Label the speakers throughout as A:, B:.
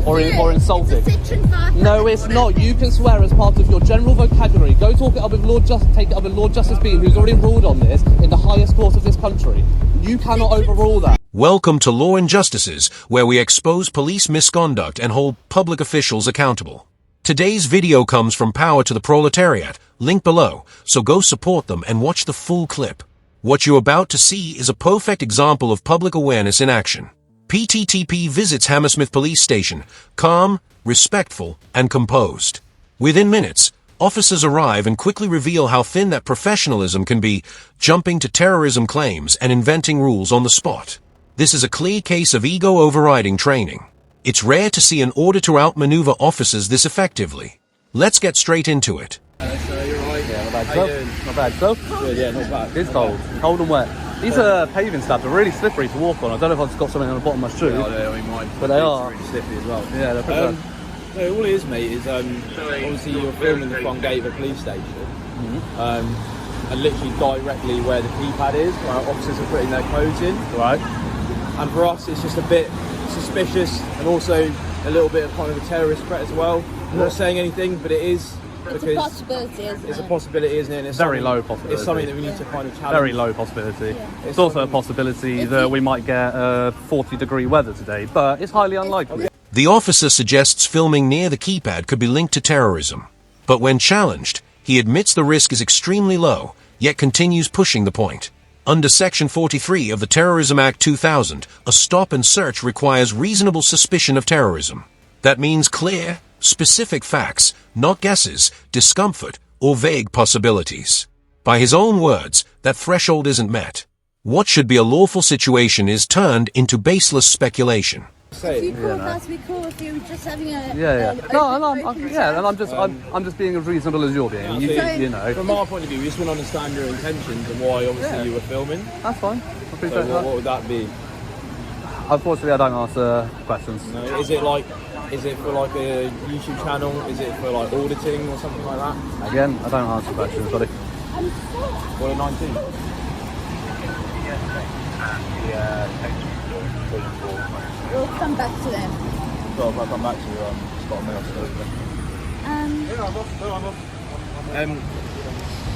A: or insulting.
B: It's a section 5.
A: No, it's not. You can swear as part of your general vocabulary. Go talk it up with take it up with Lord Justice Bean, who's already ruled on this in the highest court of this country. You cannot overrule that.
C: Welcome to Law Injustices, where we expose police misconduct and hold public officials accountable. Today's video comes from Power to the Proletariat, link below, so go support them and watch the full clip. What you're about to see is a perfect example of public awareness in action. PTTP visits Hammersmith Police Station, calm, respectful, and composed. Within minutes, officers arrive and quickly reveal how thin that professionalism can be, jumping to terrorism claims and inventing rules on the spot. This is a clear case of ego overriding training. It's rare to see an auditor outmaneuver officers this effectively. Let's get straight into it.
D: So you're right.
A: Yeah, not bad.
D: How you doing?
A: Not bad. So?
D: Good, yeah, not bad.
A: It's cold. Cold and wet. These paving slabs are really slippery to walk on. I don't know if I've got something on the bottom of my shoe.
D: Yeah, I mean, mine.
A: But they are.
D: Really slippy as well.
A: Yeah, they're pretty bad.
D: No, all it is, mate, is obviously you're filming the front gate of a police station. And literally directly where the keypad is, where our officers are putting their codes in.
A: Right.
D: And for us, it's just a bit suspicious and also a little bit of kind of a terrorist threat as well. I'm not saying anything, but it is.
B: It's a possibility, isn't it?
D: It's a possibility, isn't it? And it's
A: Very low possibility.
D: It's something that we need to kind of challenge.
A: Very low possibility.
B: Yeah.
A: It's also a possibility that we might get 40-degree weather today, but it's highly unlikely.
C: The officer suggests filming near the keypad could be linked to terrorism. But when challenged, he admits the risk is extremely low, yet continues pushing the point. Under Section 43 of the Terrorism Act 2000, a stop and search requires reasonable suspicion of terrorism. That means clear, specific facts, not guesses, discomfort, or vague possibilities. By his own words, that threshold isn't met. What should be a lawful situation is turned into baseless speculation.
B: If you call us, we call if you're just having a...
A: I'm just being as reasonable as you're being. You know.
D: From our point of view, we just want to understand your intentions and why obviously you were filming.
A: That's fine. I appreciate
D: So
A: that.
D: what would that be?
A: Unfortunately, I don't answer questions.
D: No, is it for like a YouTube channel? Is it for like auditing or something like that?
A: Again, I don't answer questions, buddy.
D: What, a 19?
B: We'll come back to them.
D: Well, if I come back to you, Scott and Mel.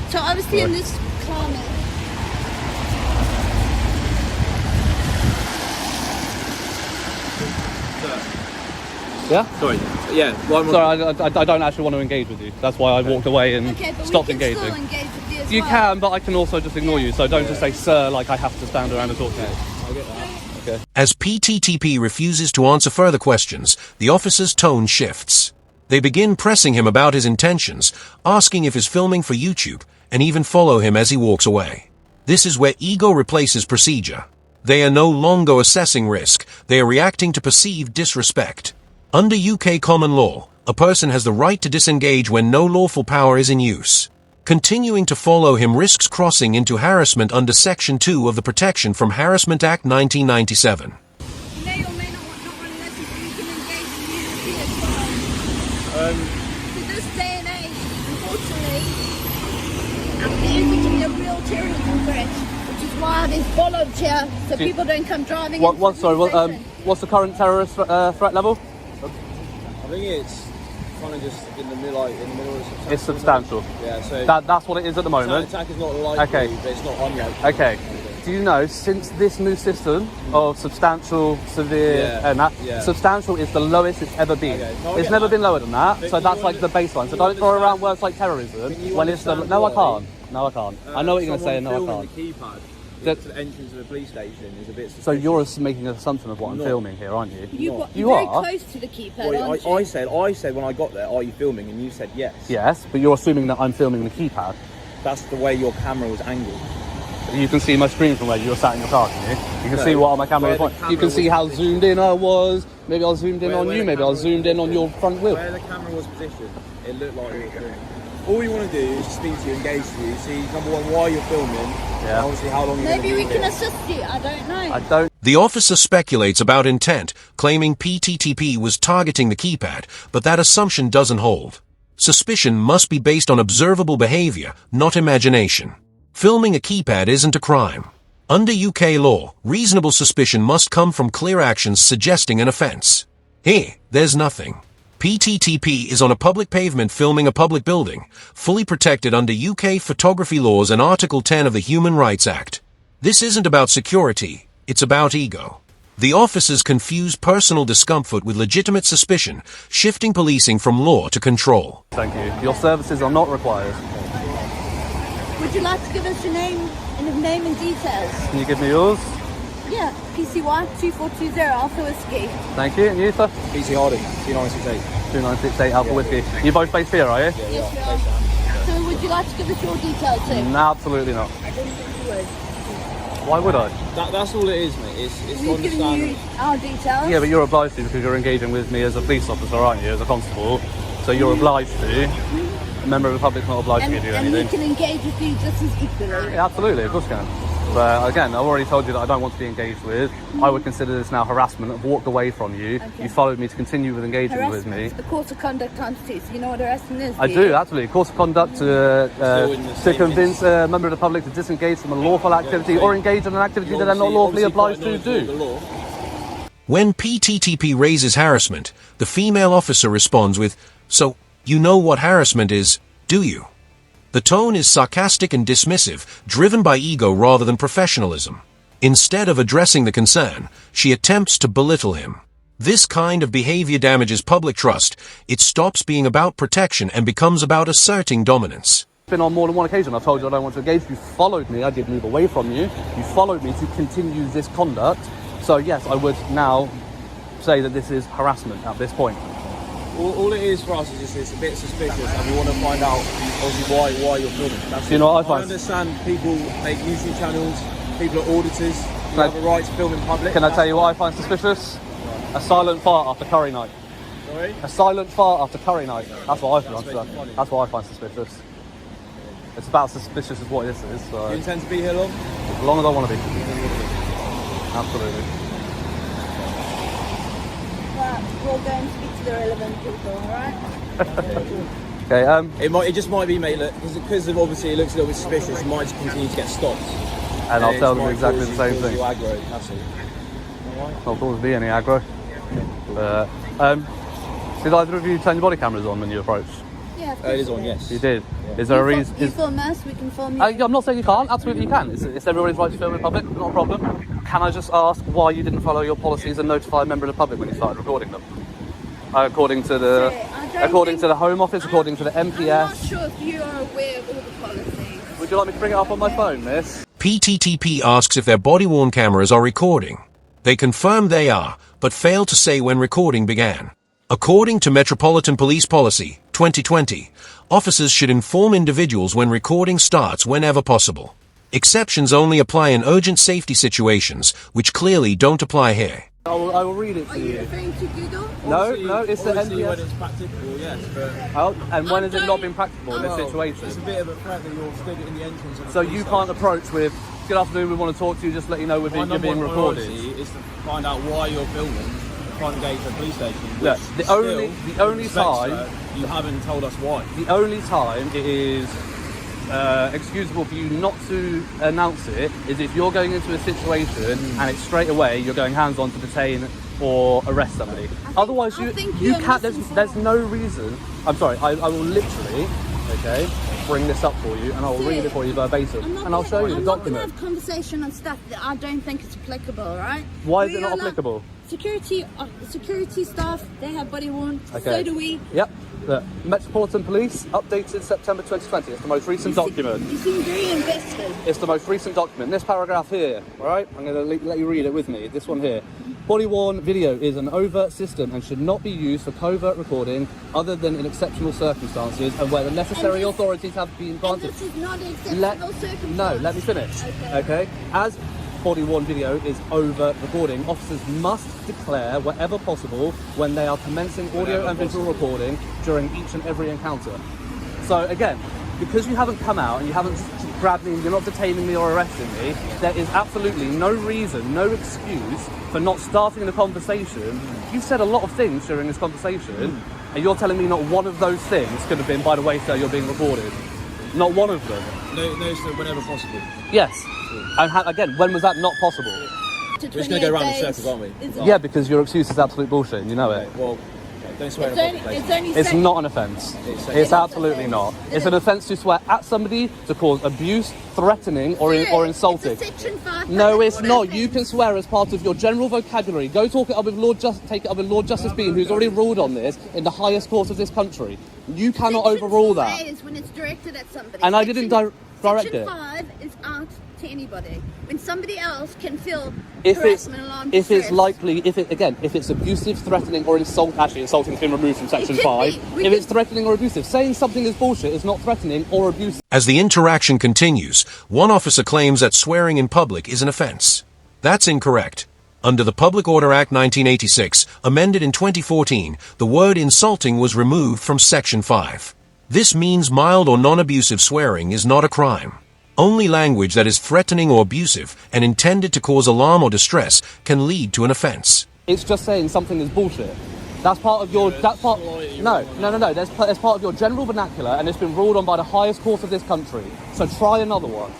B: So obviously in this climate...
A: Yeah?
D: Sorry. Yeah.
A: Sorry, I don't actually want to engage with you. That's why I walked away and stopped engaging.
B: Still engage with you as
A: You
B: well.
A: can, but I can also just ignore you. So don't just say, sir, like I have to stand around and talk to you.
D: I'll get that.
A: Okay.
C: As PTTP refuses to answer further questions, the officer's tone shifts. They begin pressing him about his intentions, asking if he's filming for YouTube, and even follow him as he walks away. This is where ego replaces procedure. They are no longer assessing risk, they are reacting to perceived disrespect. Under UK common law, a person has the right to disengage when no lawful power is in use. Continuing to follow him risks crossing into harassment under Section 2 of the Protection from Harassment Act 1997.
B: You may or may not want unless you can engage in unity as well. To this day and age, unfortunately, everything can be a real terrorism threat, which is why I've been followed here, so people don't come driving into the station.
A: What's the current terrorist threat level?
D: I think it's kind of just in the middle of the
A: It's substantial.
D: Yeah, so
A: That's what it is at the moment.
D: attack is not likely, but it's not unlikely.
A: Okay. Do you know, since this new system of substantial, severe, and that, substantial is the lowest it's ever been.
D: Okay.
A: It's never been lower than that,
D: But
A: so that's like the baseline. So don't throw around words like terrorism when it's the... No, I can't. No, I can't. I know what you're going to say, and no, I can't.
D: The keypad to the entrance of the police station is a bit suspicious.
A: So you're making an assumption of what I'm filming here, aren't you?
B: You're
A: are?
B: very close to the keypad,
D: Well,
B: aren't you?
D: I said when I got there, are you filming? And you said yes.
A: Yes, but you're assuming that I'm filming the keypad.
D: That's the way your camera was angled.
A: You can see my screen from where you were sat in your car, can you? You can see what my camera was pointing. You can see how zoomed in I was. Maybe I was zoomed in on you. Maybe I was zoomed in on your front wheel.
D: Where the camera was positioned, it looked like you were filming. All we want to do is speak to you, engage with you, see, number one, why you're filming, and obviously how long you're going to
B: Maybe
D: be
B: we
D: here.
B: can assist you, I don't know.
A: I don't...
C: The officer speculates about intent, claiming PTTP was targeting the keypad, but that assumption doesn't hold. Suspicion must be based on observable behavior, not imagination. Filming a keypad isn't a crime. Under UK law, reasonable suspicion must come from clear actions suggesting an offence. Here, there's nothing. PTTP is on a public pavement filming a public building, fully protected under UK photography laws and Article 10 of the Human Rights Act. This isn't about security, it's about ego. The officers confuse personal discomfort with legitimate suspicion, shifting policing from law to control.
E: Thank you. Your services are not required.
B: Would you like to give us your name and details?
E: Can you give me yours?
B: Yeah, PCY 2420 Alpha Whiskey.
E: Thank you. And you, sir?
D: PC Hardy, 2968.
E: 2968 Alpha Whiskey. You both based here, are you?
B: Yes, we are. So would you like to give us your details too?
E: No, absolutely not.
B: I didn't think you would.
E: Why would I?
D: That's all it is, mate. It's to
B: We've given
D: understand.
B: you our details.
E: Yeah, but you're obliged to because you're engaging with me as a police officer, aren't you, as a constable? So you're obliged to. A member of the public's not obliged to give you
B: and we
E: anything.
B: can engage with you just as equally.
E: Yeah, absolutely, of course you can. But again, I've already told you that I don't want to be engaged with. I would consider this now harassment. I've walked away from you.
B: Okay.
E: You followed me to continue with engaging with
B: Harassment
E: me.
B: is the course of conduct constitutes. You know what harassment is?
E: I do, absolutely. Course of conduct to convince a member of the public to disengage from a lawful activity or engage in an activity that they're not lawfully obliged to do.
C: When PTTP raises harassment, the female officer responds with, "So, you know what harassment is, do you?" The tone is sarcastic and dismissive, driven by ego rather than professionalism. Instead of addressing the concern, she attempts to belittle him. This kind of behavior damages public trust. It stops being about protection and becomes about asserting dominance.
E: Been on more than one occasion. I've told you I don't want to engage. You followed me. I did move away from you. You followed me to continue this conduct. So yes, I would now say that this is harassment at this point.
D: All it is for us is just it's a bit suspicious, and we want to find out obviously why you're filming. That's
E: You know what I
D: I
E: find?
D: understand people make YouTube channels, people are auditors, you have a right to film in public.
E: Can I tell you what I find suspicious? A silent fart after curry night.
D: Sorry?
E: A silent fart after curry night. That's what I find. That's what I find suspicious. It's about as suspicious as what this is.
D: Do
E: So
D: you intend to be here long?
E: as long as I want to be. Absolutely.
B: Right, we'll go and speak to the relevant people, alright?
E: Okay.
D: It just might be, mate, because of obviously it looks a little bit suspicious, it might just continue to get stopped.
E: And I'll
D: it
E: tell them
D: might
E: exactly
D: cause
E: the
D: you-
E: same
D: cause
E: thing.
D: you aggro, that's all.
E: Not cause me any aggro. Did either of you turn your body cameras on when you approached?
B: Yeah, of
D: It is
B: course
D: on,
B: we do.
D: yes.
E: You did. Is there a reason?
B: You film us, we can film you.
E: I'm not saying you can't. Absolutely you can. It's everybody's right to film in public. Not a problem. Can I just ask why you didn't follow your policies and notify a member of the public when you started recording them? According to the Home Office, according to the
B: I'm not
E: MPS.
B: sure if you are aware of all the policies.
E: Would you like me to bring it up on my phone, miss?
C: PTTP asks if their body-worn cameras are recording. They confirm they are, but fail to say when recording began. According to Metropolitan Police Policy 2020, officers should inform individuals when recording starts whenever possible. Exceptions only apply in urgent safety situations, which clearly don't apply here.
E: I will read it
B: Are
E: to
B: you
E: you.
B: referring to Google?
E: No, it's the
D: Obviously when
E: MPS.
D: it's practicable, yes, but
E: Oh, and when has it not been practicable in this
D: well,
E: situation?
D: it's a bit of a threat that you're stood in the entrance of the
E: So
D: police
E: you
D: station.
E: can't approach with, "Good afternoon, we want to talk to you, just let you know
D: My
E: you're
D: number
E: being
D: one
E: recorded."
D: priority is to find out why you're filming trying to engage the police station.
E: Look,
D: which
E: the
D: still,
E: only
D: respect,
E: time-
D: sir, you haven't told us why.
E: The only time it is excusable for you not to announce it is if you're going into a situation and it's straight away you're going hands-on to detain or arrest somebody. Otherwise,
B: I think
E: you
B: you're
E: can't.
B: misinformed.
E: There's no reason. I'm sorry. I will literally, okay, bring this up for you and I will read it for you verbatim and I'll show you the
B: I'm not going
E: document.
B: to have conversation on stuff that I don't think is applicable, right?
E: Why is
B: We
E: it not
B: are
E: applicable?
B: Security staff, they have body worn.
E: Okay.
B: So do we.
E: Yep. The Metropolitan Police updated September 2020. It's the most recent document.
B: You seem very invested.
E: It's the most recent document. This paragraph here, all right? I'm going to let you read it with me. This one here. Body-worn video is an overt system and should not be used for covert recording other than in exceptional circumstances and where the necessary authorities have been
B: And
E: granted.
B: this is not an exceptional circumstance.
E: No, let me finish.
B: Okay.
E: As body-worn video is overt recording, officers must declare wherever possible when they are commencing audio and visual recording during each and every encounter. So again, because you haven't come out and you haven't grabbed me, you're not detaining me or arresting me, there is absolutely no reason, no excuse for not starting the conversation. You've said a lot of things during this conversation, and you're telling me not one of those things could have been, by the way, sir, you're being recorded. Not one of them.
D: No, sir, whenever possible.
E: Yes. And again, when was that not possible?
B: to
D: We're just
B: 28
D: going to go round in
B: days.
D: circles, aren't we?
B: Is-
E: Yeah, because your excuse is absolute bullshit. You know it.
D: Okay, well, don't swear
B: It's
D: in a
B: only,
D: public place.
B: it's only
E: It's
B: sec-
E: not an offence.
D: It's
E: It's
B: an
E: absolutely
B: offence.
E: not.
B: It
E: It's an
B: is.
E: offence to swear at somebody, to cause abuse, threatening, or insulting.
B: It's a section 5
E: No, it's
B: order
E: not.
B: offence.
E: You can swear as part of your general vocabulary. Go talk it up with take it up with Lord Justice Bean, who's already ruled on this in the highest court of this country. You cannot
B: Section
E: overrule that.
B: 5 is when it's directed at somebody.
E: And I didn't direct
B: Section
E: it.
B: 5 is out to anybody. When somebody else can feel
E: If it's
B: harassment, alarm,
E: if it's
B: distress.
E: likely, if it's abusive, threatening, or actually insulting has been removed from section
B: could
E: 5.
B: be.
E: If it's threatening or abusive, saying something is bullshit is not threatening or abusive.
C: As the interaction continues, one officer claims that swearing in public is an offense. That's incorrect. Under the Public Order Act 1986, amended in 2014, the word insulting was removed from Section 5. This means mild or non-abusive swearing is not a crime. Only language that is threatening or abusive and intended to cause alarm or distress can lead to an offense.
E: It's just saying something is bullshit. That's part of your. That's part. No. That's part of your general vernacular, and it's been ruled on by the highest court of this country. So try another one.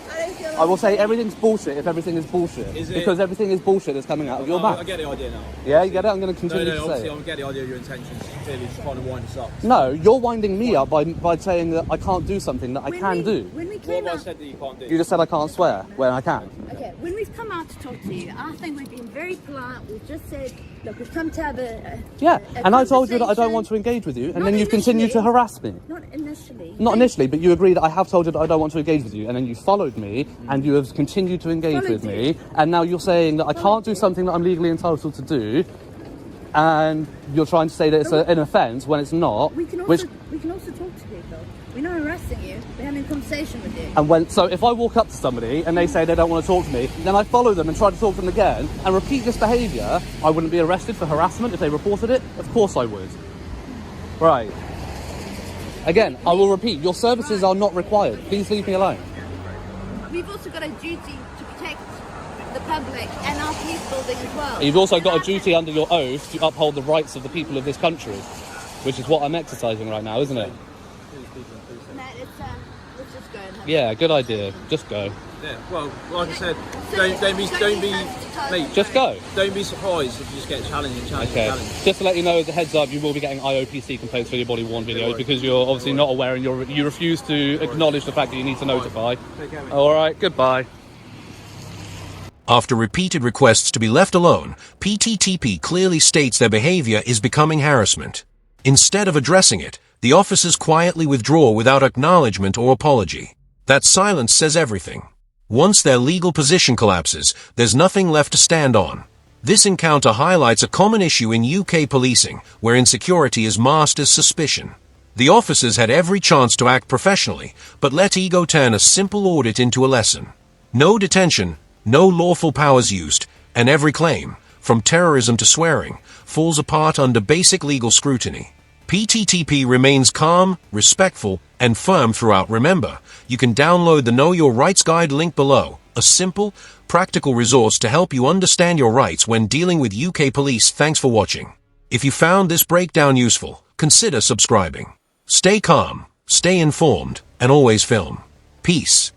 E: I will say everything's bullshit if everything is bullshit.
D: Is it?
E: Because everything is bullshit that's coming out of your
D: I
E: mouth.
D: get the idea now.
E: Yeah, you get it? I'm going to
D: No,
E: continue to
D: obviously,
E: say
D: I
E: it.
D: get the idea of your intentions. Clearly, just trying to wind us up.
E: No, you're winding me up by saying that I can't do something that I can do.
B: When we
D: What
B: came
D: have I
B: out,
D: said that you can't do?
E: You just said I can't swear when I can.
B: okay, when we've come out to talk to you, I think we've been very polite. We've just said, look, we've come to have a
E: Yeah,
B: a
E: and I told you that I don't want to
B: conversation.
E: engage with you, and
B: Not
E: then you've continued to
B: initially.
E: harass me.
B: Not initially.
E: Not initially, but you agreed that I have told you that I don't want to engage with you, and then you followed me, and you have continued to engage
B: Followed
E: with
B: you.
E: me, and now you're saying that I can't do something that I'm legally entitled to do, and you're trying to say that it's an offence when it's not.
B: We can also talk to people. We're not harassing you. We're having a conversation with you.
E: So if I walk up to somebody and they say they don't want to talk to me, then I follow them and try to talk to them again and repeat this behaviour, I wouldn't be arrested for harassment if they reported it? Of course I would. Right. Again, I will repeat, your services are not required. Please leave me alone.
B: We've also got a duty to protect the public and our police building as well.
E: You've also got a
B: And
E: duty under your oath to uphold the rights of the people of this country, which is what I'm exercising right now, isn't it?
B: No, let's just go and have
E: Yeah, good idea. Just go.
D: Yeah. Well, like I said,
B: So
D: don't be, mate.
E: Just go.
D: Don't be surprised if you just get challenged and challenged
E: Okay.
D: and challenged.
E: Just to let you know, as a heads up, you will be getting IOPC complaints for your body worn videos because you're obviously not aware and you refuse to acknowledge the fact that you need to notify.
D: Take care, mate.
E: All right, goodbye.
C: After repeated requests to be left alone, PTTP clearly states their behavior is becoming harassment. Instead of addressing it, the officers quietly withdraw without acknowledgement or apology. That silence says everything. Once their legal position collapses, there's nothing left to stand on. This encounter highlights a common issue in UK policing, where insecurity is masked as suspicion. The officers had every chance to act professionally, but let ego turn a simple audit into a lesson. No detention, no lawful powers used, and every claim, from terrorism to swearing, falls apart under basic legal scrutiny. PTTP remains calm, respectful, and firm throughout. Remember, you can download the Know Your Rights Guide link below, a simple, practical resource to help you understand your rights when dealing with UK police. Thanks for watching. If you found this breakdown useful, consider subscribing. Stay calm, stay informed, and always film. Peace.